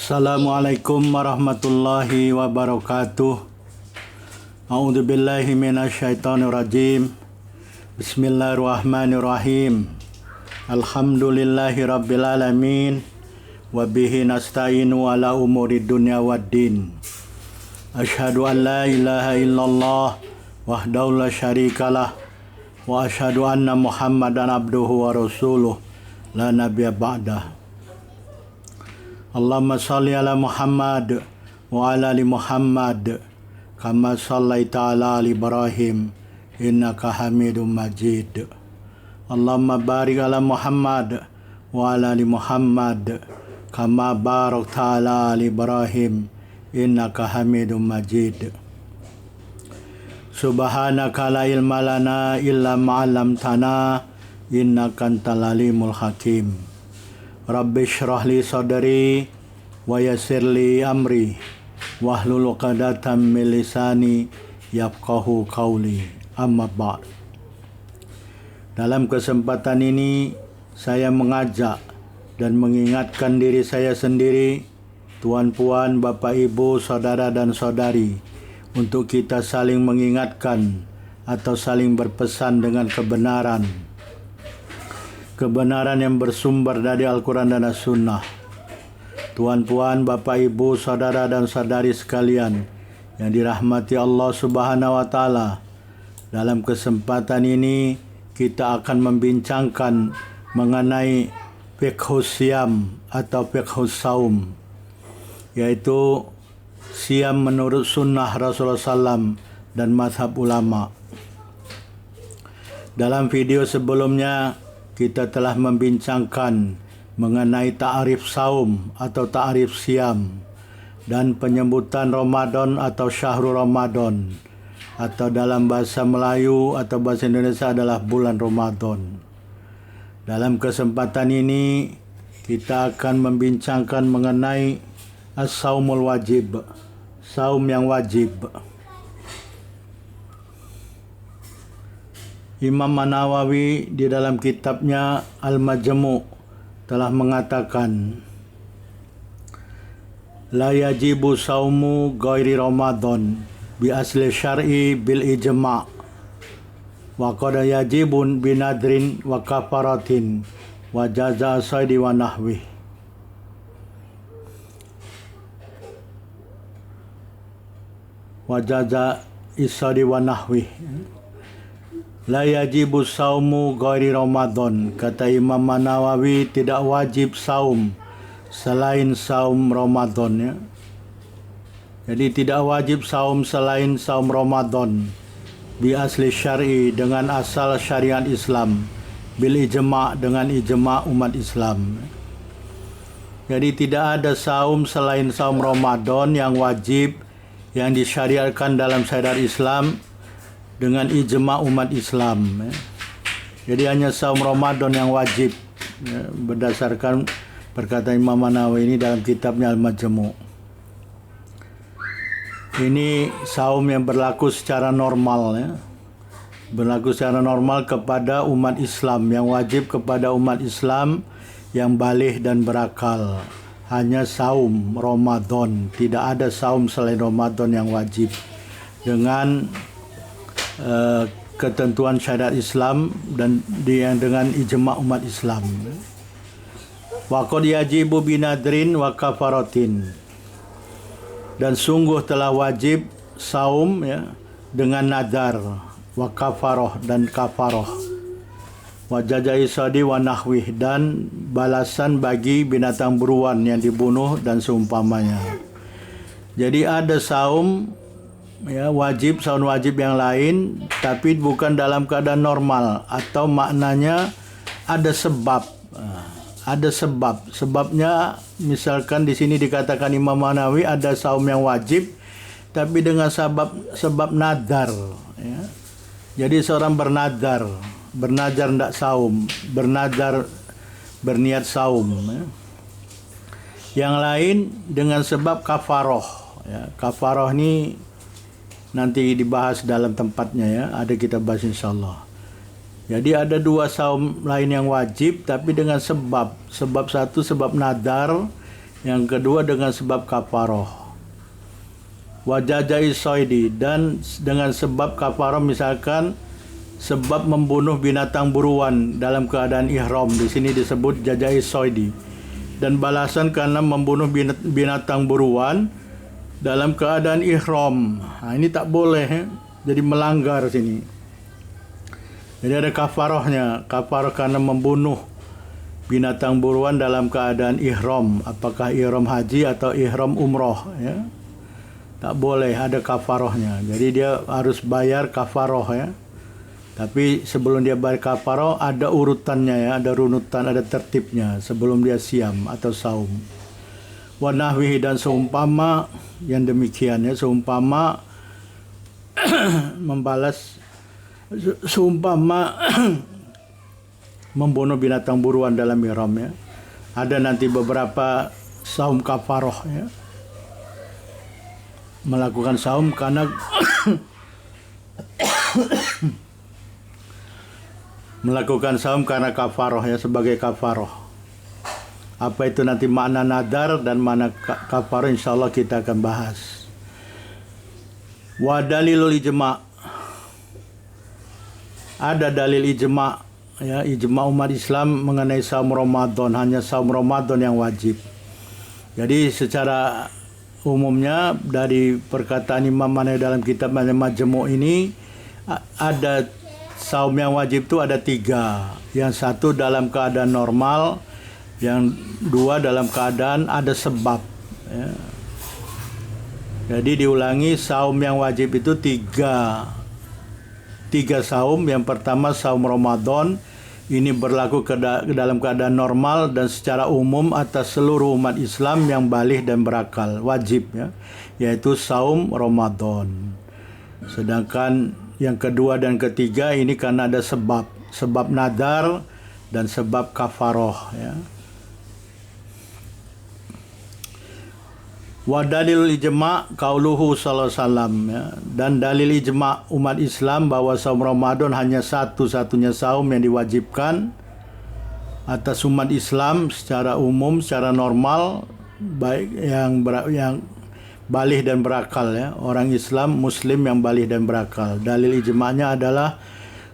Assalamualaikum warahmatullahi wabarakatuh. A'udzubillahi minasyaitonirrajim. Bismillahirrahmanirrahim. Alhamdulillahi rabbil alamin. Wa bihi nasta'inu ala umuri dunya waddin. Asyhadu an la ilaha illallah wahdahu la syarikalah wa asyhadu anna Muhammadan abduhu wa rasuluh la nabiyya ba'dah. Allahumma salli ala Muhammad wa ala ali Muhammad kama sallaita ala ali Ibrahim innaka Hamidum Majid. Allahumma barik ala Muhammad wa ala ali Muhammad kama barakta ala ali Ibrahim innaka Hamidum Majid. Subhanaka la ilma lana illa ma 'allamtana innaka antal alimul hakim. Rabbi shrah li sadri wa yassir li amri wahlul 'uqdatam min lisani yafqahu qawli. Amma ba'd. Dalam kesempatan ini saya mengajak dan mengingatkan diri saya sendiri, tuan-puan, bapak ibu, saudara dan saudari, untuk kita saling mengingatkan atau saling berpesan dengan kebenaran yang bersumber dari Al-Quran dan As-Sunnah. Tuan-puan, bapak ibu, saudara dan saudari sekalian yang dirahmati Allah Subhanahu wa Ta'ala, dalam kesempatan ini kita akan membincangkan mengenai fiqhus siyam atau fiqhus saum, yaitu siyam menurut sunnah Rasulullah SAW dan mazhab ulama. Dalam video sebelumnya kita telah membincangkan mengenai ta'rif saum atau ta'rif siam dan penyebutan Ramadan atau syahrul Ramadan, atau dalam bahasa Melayu atau bahasa Indonesia adalah bulan Ramadan. Dalam kesempatan ini kita akan membincangkan mengenai as-saumul wajib, saum yang wajib. Imam An-Nawawi di dalam kitabnya Al-Majmu' telah mengatakan, la yajibu saumu ghairi Ramadan bi asli syar'i bil ijma' wa qad yajibun binadrin wa kafaratin wa jaza saidi wa nahwi. Wa jaza isadi wa nahwi. La yajibu saumu ghairi Ramadan. Kata Imam An-Nawawi, tidak wajib saum selain saum Ramadan, ya. Jadi tidak wajib saum selain saum Ramadan bi asli syar'i, dengan asal syariat Islam, bil ijma' dengan ijma' umat Islam. Jadi tidak ada saum selain saum Ramadan yang wajib, yang disyariatkan dalam syariat Islam dengan ijma' umat Islam, ya. Jadi hanya saum Ramadan yang wajib, ya, berdasarkan perkataan Imam An-Nawawi ini dalam kitabnya Al-Majmu'. Ini saum yang berlaku secara normal, ya. Berlaku secara normal kepada umat Islam, yang wajib kepada umat Islam yang baligh dan berakal. Hanya saum Ramadan, tidak ada saum selain Ramadan yang wajib dengan ketentuan syariat Islam dan dengan ijma' umat Islam. Wa qad yajibu binadrin wa kafaratin, dan sungguh telah wajib saum, ya, dengan nadar, wa kafarah dan kafarah, wa jazai sadi wa nahwih, dan balasan bagi binatang buruan yang dibunuh dan seumpamanya. Jadi ada saum, ya, wajib, saum wajib yang lain, tapi bukan dalam keadaan normal, atau maknanya ada sebab. Ada sebab. Sebabnya misalkan di sini dikatakan Imam An-Nawawi ada saum yang wajib tapi dengan sebab nadar, ya. Jadi seorang bernadar hendak saum, bernadar berniat saum, ya. Yang lain dengan sebab kafaroh, ya. Kafaroh ini nanti dibahas dalam tempatnya, ya, ada kita bahas insyaallah. Jadi ada dua saum lain yang wajib tapi dengan sebab. Sebab satu sebab nadar, yang kedua dengan sebab kafaroh. Wajajai soidi, dan dengan sebab kafaroh misalkan sebab membunuh binatang buruan dalam keadaan ihram, di sini disebut jajai soidi, dan balasan karena membunuh binatang buruan dalam keadaan ihram. Ini tak boleh, jadi melanggar sini. Jadi ada kafarohnya, kafaroh karena membunuh binatang buruan dalam keadaan ihram, apakah ihram haji atau ihram umroh, ya. Tak boleh, ada kafarohnya. Jadi dia harus bayar kafaroh, ya. Tapi sebelum dia bayar kafaroh ada urutannya, ya, ada runutan, ada tertibnya sebelum dia siam atau saum. Wa nahwihi, dan seumpama yang demikian, ya, seumpama membalas, seumpama membunuh binatang buruan dalam ihram, ya. Ada nanti beberapa saum kafaroh, ya. Melakukan saum karena melakukan saum karena kafaroh, ya, sebagai kafaroh. Apa itu nanti makna nadar dan makna kafaroh, insyaallah kita akan bahas. Wa dalilul ijma', ada dalil ijma', ya, ijma' umat Islam mengenai saum Ramadan, hanya saum Ramadan yang wajib. Jadi secara umumnya dari perkataan Imam Manawi dalam kitab Majmu' ini, ada saum yang wajib itu ada 3. Yang satu dalam keadaan normal, yang 2 dalam keadaan ada sebab, ya. Jadi diulangi, saum yang wajib itu 3 saum. Yang pertama saum Ramadan, ini berlaku dalam keadaan normal dan secara umum atas seluruh umat Islam yang baligh dan berakal, wajib, ya, yaitu saum Ramadan. Sedangkan yang kedua dan ketiga ini karena ada sebab nadar dan sebab kafaroh, ya. Wa dalil ijma' qauluhu sallallahu alaihi wasallam, ya. Dan dalil ijma' umat Islam bahwa saum Ramadan hanya satu-satunya saum yang diwajibkan atas umat Islam secara umum, secara normal, baik yang baligh dan berakal, ya. Orang Islam muslim yang baligh dan berakal. Dalil ijma'nya adalah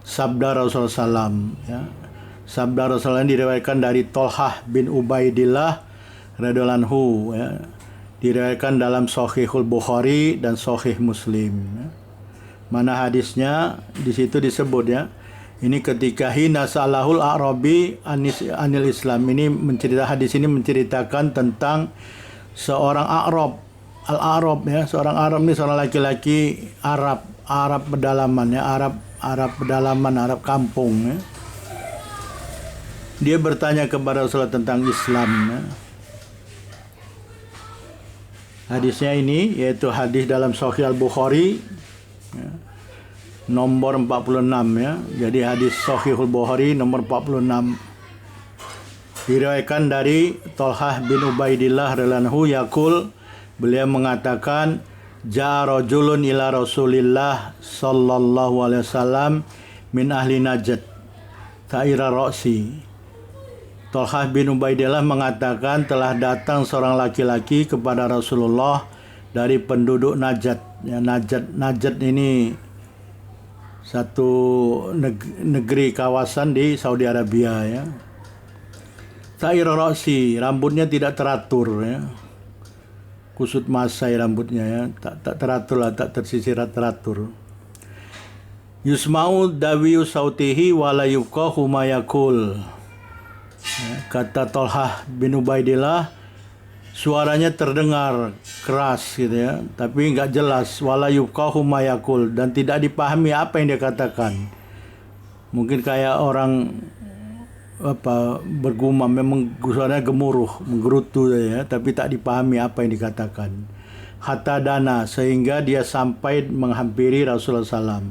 sabda Rasulullah SAW, ya. Sabda Rasulullah diriwayatkan dari Tolhah bin Ubaidillah radhiyallahu anhu, ya. Diriwayatkan dalam Sahihul Bukhari dan Sahih Muslim, ya. Mana hadisnya di situ disebut, ya. Ini ketika hina salahul Arabi anil Islam. Ini hadis ini menceritakan tentang seorang Arab, al-Arab, ya, seorang Arab ini seorang laki-laki Arab pedalaman, ya, Arab pedalaman, Arab kampung, ya. Dia bertanya kepada Rasulullah tentang Islam, ya. Hadisnya ini yaitu hadis dalam Sahih Al-Bukhari, ya, nomor 46, ya. Jadi hadis Sahihul Bukhari nomor 46 diriwayatkan dari Tolhah bin Ubaidillah radhiyallahu anhu yaqul, beliau mengatakan ja'a rajulun ila Rasulillah sallallahu alaihi wasallam min ahli Najd ta'ira ra'si. Tolhah bin Ubaidillah mengatakan telah datang seorang laki-laki kepada Rasulullah dari penduduk Najd, ya. Najd ini satu negeri kawasan di Saudi Arabia, ya. Ta'ir ra'si, rambutnya tidak teratur, ya. Kusut masai rambutnya, ya. Tak teratur lah, tak tersisir teratur. Yusma'u dawiyu sautihi wa la yufqahu ma yaqul. Ya, kata Tolhah bin Ubaidillah, suaranya terdengar keras, gitu, ya, tapi enggak jelas, wala yufqahu ma yaqul, dan tidak dipahami apa yang dia katakan. Mungkin kayak orang bergumam, memang suaranya gemuruh, menggerutu, ya, tapi tak dipahami apa yang dikatakan. Hatta dana, sehingga dia sampai menghampiri Rasulullah SAW.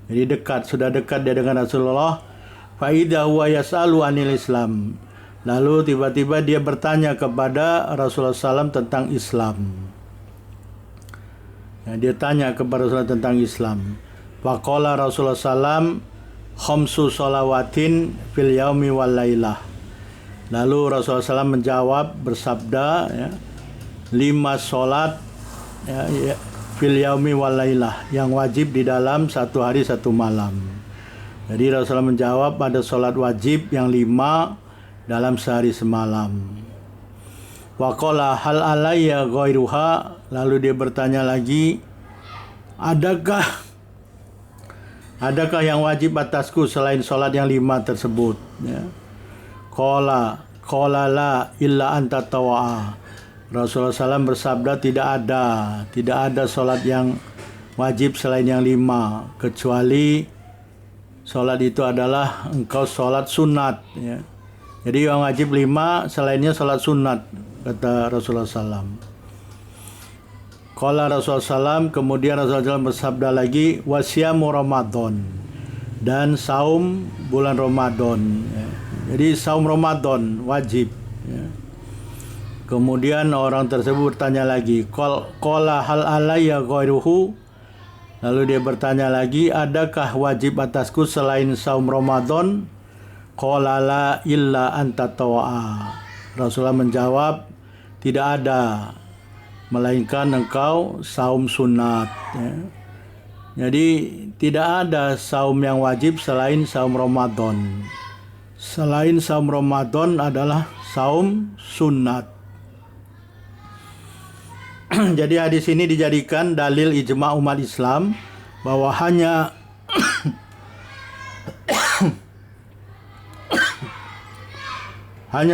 Jadi sudah dekat dia dengan Rasulullah. Faidah huwa yas'alu anil Islam. Lalu tiba-tiba dia bertanya kepada Rasulullah SAW tentang Islam. Ya, dia tanya kepada Rasulullah tentang Islam. Faqala Rasulullah SAW khamsu salawatin fil yaumi wal lailah. Lalu Rasulullah SAW menjawab, bersabda, ya, 5 solat fil yaumi wal lailah, yang wajib di dalam 1 hari 1 malam. Jadi Rasulullah menjawab ada solat wajib yang 5 dalam sehari semalam. Wa qala hal alayya ghairuha, lalu dia bertanya lagi, adakah yang wajib atasku selain solat yang 5 tersebut? Ya. Qala la illa anta tawa'a. Rasulullah SAW bersabda, tidak ada solat yang wajib selain yang 5, kecuali solat itu adalah engkau solat sunat. Ya. Jadi yang wajib 5, selainnya solat sunat, kata Rasulullah SAW. Qala Rasulullah SAW, kemudian Rasulullah SAW bersabda lagi, wasyamu Ramadan, dan saum bulan Ramadan. Ya. Jadi saum Ramadan wajib. Ya. Kemudian orang tersebut bertanya lagi, qala hal alayya ghairuhu, lalu dia bertanya lagi, adakah wajib atasku selain saum Ramadan? Qala la illa anta tawa'a. Rasulullah menjawab, tidak ada melainkan engkau saum sunat. Ya. Jadi tidak ada saum yang wajib selain saum Ramadan. Selain saum Ramadan adalah saum sunat. Jadi hadis ini dijadikan dalil ijma' umat Islam bahwa hanya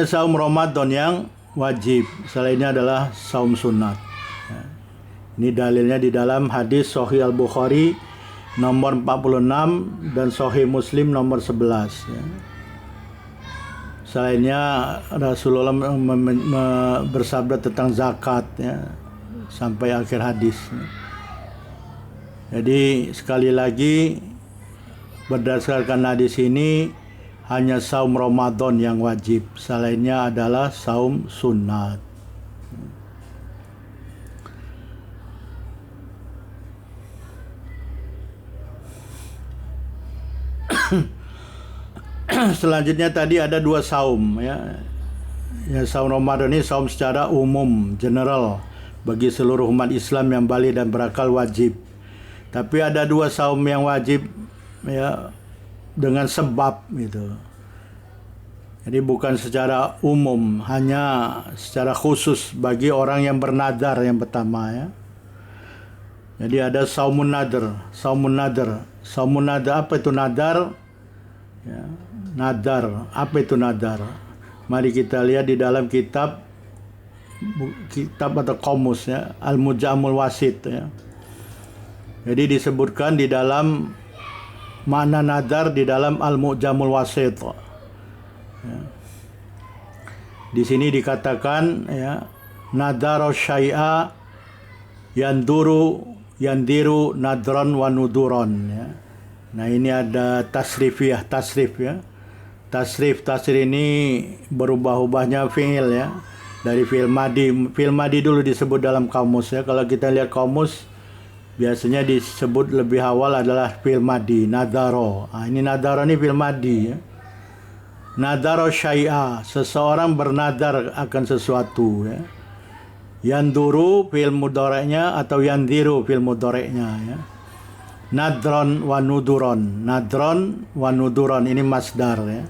saum Ramadan yang wajib, selainnya adalah saum sunat. Ini dalilnya di dalam hadis Sahih Al-Bukhari nomor 46 dan Sahih Muslim nomor 11. Ya. Selainnya Rasulullah bersabda tentang zakat, ya, sampai akhir hadis. Jadi sekali lagi berdasarkan hadis ini hanya saum Ramadan yang wajib, selainnya adalah saum sunat. Selanjutnya tadi ada 2 saum, ya. Ya, saum Ramadan ini saum secara umum, general, bagi seluruh umat Islam yang balik dan berakal wajib. Tapi ada 2 saum yang wajib, ya, dengan sebab gitu. Jadi bukan secara umum, hanya secara khusus bagi orang yang bernadar yang pertama, ya. Jadi ada saumun nadar. Saumun nadar apa itu nadar? Ya, nadar, apa itu nadar? Mari kita lihat di dalam kitab atau komus, ya, Al-Mujamul Wasit, ya. Jadi disebutkan di dalam makna nadar di dalam Al-Mujamul Wasit. Ya. Di sini dikatakan, ya, nadaro syai'a yandiru nadron wa nuduron, ya. Nah, ini ada tasrif, ya. Tasrif ini berubah-ubahnya fi'il, ya. Dari fi'il madi. Fi'il madi dulu disebut dalam kamus, ya. Kalau kita lihat kamus, biasanya disebut lebih awal adalah fi'il madi, nadaro. Nah, ini nadaro ini fi'il madi, ya. Nadaro syai'a, seseorang bernadar akan sesuatu, ya. Yanduru fi'il mudhari'nya atau yandiru fi'il mudhari'nya, ya. Nadron wa nuduron. Nadron wa nuduron ini masdar, ya.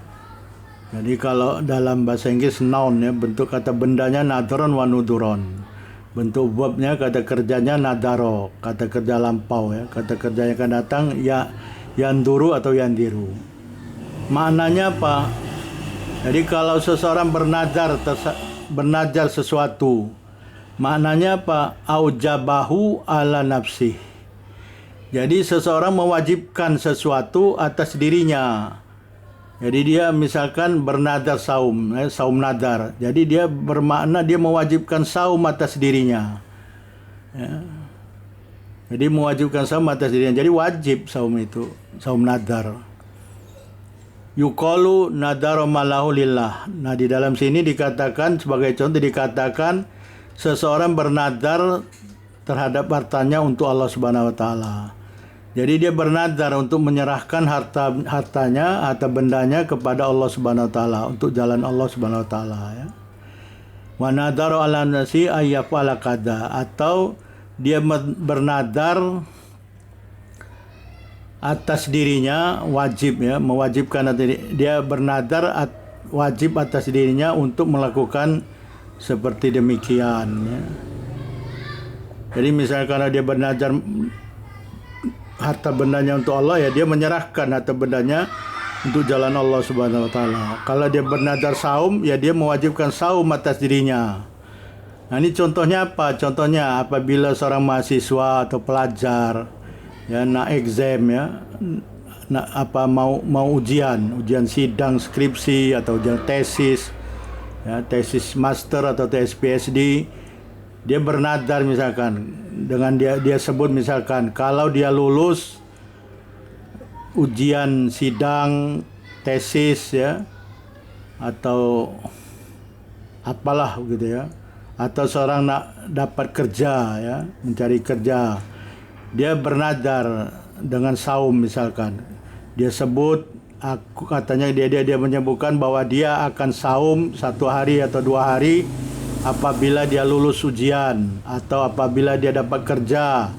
Jadi kalau dalam bahasa Inggris noun, ya, bentuk kata bendanya nadron wa nuduron. Bentuk verbnya kata kerjanya nadaro, kata kerja lampau, ya. Kata kerja yang akan datang ya yanduru atau yandiru. Maknanya apa? Jadi kalau seseorang bernadar sesuatu, maknanya apa? Aujabahu ala nafsih. Jadi seseorang mewajibkan sesuatu atas dirinya. Jadi dia misalkan bernadar saum, saum nadar. Jadi dia bermakna dia mewajibkan saum atas dirinya. Ya. Jadi mewajibkan saum atas dirinya. Jadi wajib saum itu, saum nadar. Yuqalu nadaru malahu lillah. Nah, di dalam sini dikatakan, sebagai contoh dikatakan seseorang bernadar terhadap hartanya untuk Allah Subhanahu wa taala. Jadi dia bernadar untuk menyerahkan hartanya atau bendanya kepada Allah Subhanahu wa taala, untuk jalan Allah Subhanahu wa taala, ya. Wa nadaru ala nasi ayyafala kada, atau dia bernadar atas dirinya, wajib ya, mewajibkan dia bernadar wajib atas dirinya untuk melakukan seperti demikian ya. Jadi misalnya kalau dia bernadar harta bendanya untuk Allah, ya dia menyerahkan harta bendanya untuk jalan Allah Subhanahu wa taala. Kalau dia bernadar saum, ya dia mewajibkan saum atas dirinya. Nah, ini contohnya apa? Contohnya apabila seorang mahasiswa atau pelajar ya nak exam ya, nak mau ujian sidang skripsi atau ujian tesis ya, tesis master atau tesis PhD, dia bernadar misalkan dengan dia sebut misalkan kalau dia lulus ujian sidang tesis ya, atau apalah gitu ya, atau seorang nak dapat kerja ya, mencari kerja, dia bernadar dengan saum misalkan, dia sebut katanya dia menyebutkan bahwa dia akan saum 1 hari atau 2 hari apabila dia lulus ujian, atau apabila dia dapat kerja,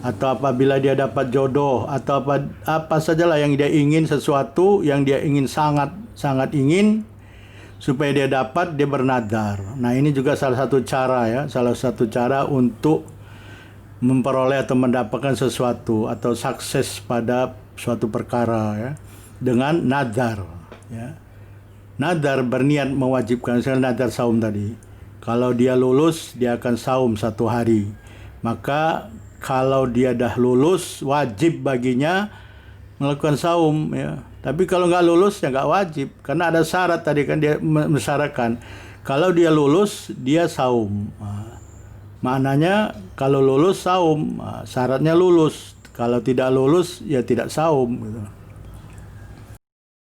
atau apabila dia dapat jodoh, atau apa sajalah yang dia ingin, sesuatu yang dia ingin sangat ingin supaya dia dapat, dia bernadar. Nah, ini juga salah satu cara untuk memperoleh atau mendapatkan sesuatu atau sukses pada suatu perkara ya, dengan nadar ya. Nadar berniat mewajibkan, misalnya nadar saum tadi. Kalau dia lulus, dia akan saum 1 hari. Maka kalau dia dah lulus, wajib baginya melakukan saum ya. Tapi kalau nggak lulus ya nggak wajib, karena ada syarat tadi kan, dia mensyaratkan kalau dia lulus dia saum. Maknanya kalau lulus saum, syaratnya lulus. Kalau tidak lulus ya tidak saum gitu.